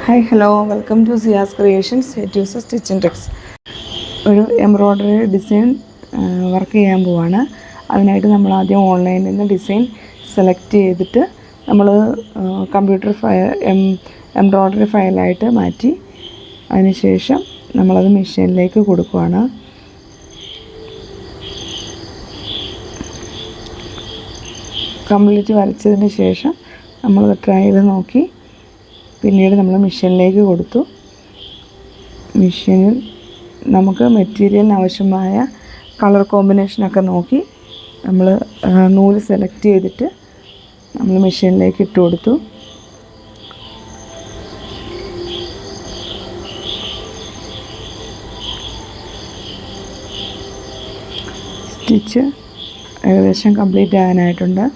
Hi hello welcome to Siya's creations എറ്റ്യൂസ് stitch and tricks. ഒരു embroidery design work ചെയ്യാൻ പോവാണ്. അതിനായിട്ട് നമ്മൾ ആദ്യം ഓൺലൈനിൽ നിന്ന് ഡിസൈൻ സെലക്ട് ചെയ്തിട്ട് നമ്മൾ കമ്പ്യൂട്ടർ എംബ്രോയ്ഡറി ഫയലായിട്ട് മാറ്റി അതിനുശേഷം നമ്മളത് മെഷീനിലേക്ക് കൊടുക്കുകയാണ്. കംപ്ലീറ്റ് വരച്ചതിന് ശേഷം നമ്മളത് ട്രൈ ചെയ്ത് നോക്കി പിന്നീട് നമ്മൾ മെഷീനിലേക്ക് കൊടുത്തു. മെഷീനിൽ നമുക്ക് മെറ്റീരിയലിന് ആവശ്യമായ കളർ കോമ്പിനേഷനൊക്കെ നോക്കി നമ്മൾ നൂല് സെലക്ട് ചെയ്തിട്ട് നമ്മൾ മെഷീനിലേക്ക് ഇട്ട് കൊടുത്തു. സ്റ്റിച്ച് ഏകദേശം കംപ്ലീറ്റ് ആകാനായിട്ടുണ്ട്.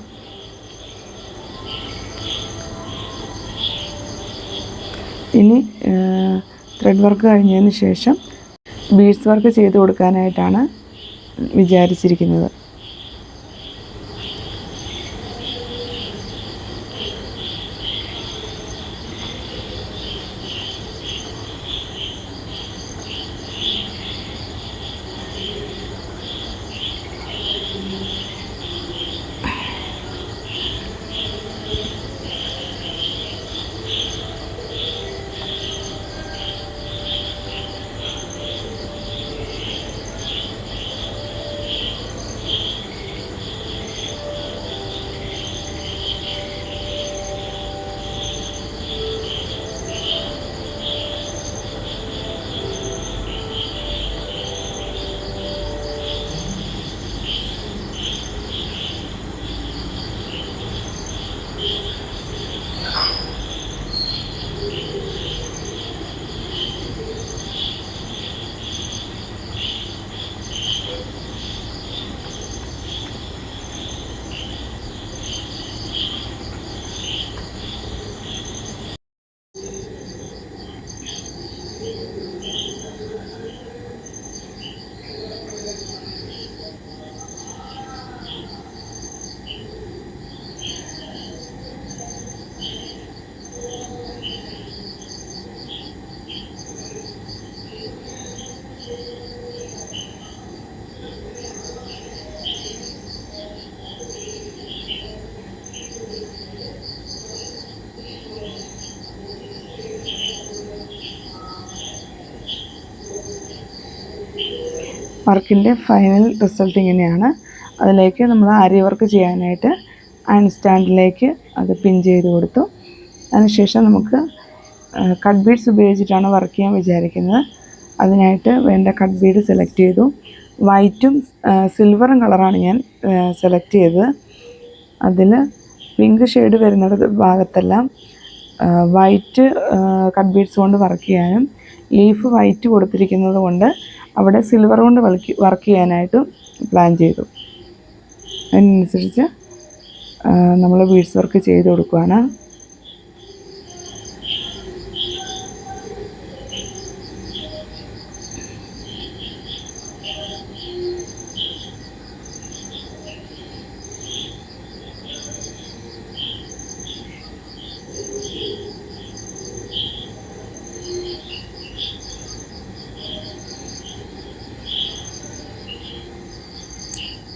ഇനി ത്രെഡ് വർക്ക് കഴിഞ്ഞതിന് ശേഷം ബീഡ്സ് വർക്ക് ചെയ്ത് കൊടുക്കാനായിട്ടാണ് വിചാരിച്ചിരിക്കുന്നത്. വർക്കിൻ്റെ ഫൈനൽ റിസൾട്ട് ഇങ്ങനെയാണ്. അതിലേക്ക് നമ്മൾ ആരി വർക്ക് ചെയ്യാനായിട്ട് അയൺ സ്റ്റാൻഡിലേക്ക് അത് പിൻ ചെയ്ത് കൊടുത്തു. അതിനുശേഷം നമുക്ക് കട്ട് ബീഡ്സ് ഉപയോഗിച്ചിട്ടാണ് വർക്ക് ചെയ്യാൻ വിചാരിക്കുന്നത്. അതിനായിട്ട് വേണ്ട കട്ട് ബീഡ് സെലക്ട് ചെയ്തു. വൈറ്റും സിൽവറും കളറാണ് ഞാൻ സെലക്ട് ചെയ്തത്. അതിൽ പിങ്ക് ഷെയ്ഡ് വരുന്ന ഭാഗത്തെല്ലാം വൈറ്റ് കട്ട് ബീഡ്സ് കൊണ്ട് വർക്ക് ചെയ്യാനും ലീഫ് വൈറ്റ് കൊടുത്തിരിക്കുന്നത് കൊണ്ട് അവിടെ സിൽവർ കൊണ്ട് വർക്ക് ചെയ്യാനായിട്ടും പ്ലാൻ ചെയ്തു. അതിനനുസരിച്ച് നമ്മൾ ബീഡ്സ് വർക്ക് ചെയ്ത് കൊടുക്കുകയാണ്.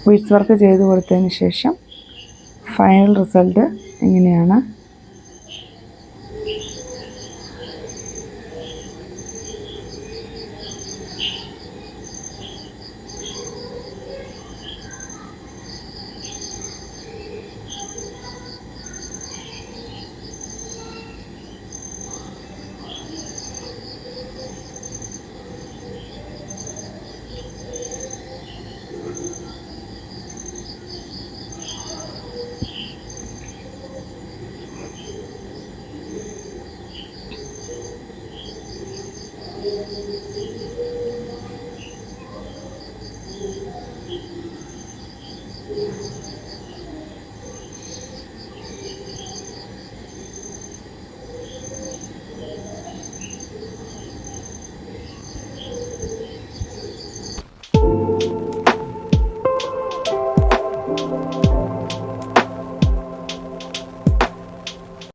ബീഡ്സ് വർക്ക് ചെയ്ത് കൊടുത്തതിന് ശേഷം ഫൈനൽ റിസൾട്ട് ഇങ്ങനെയാണ്.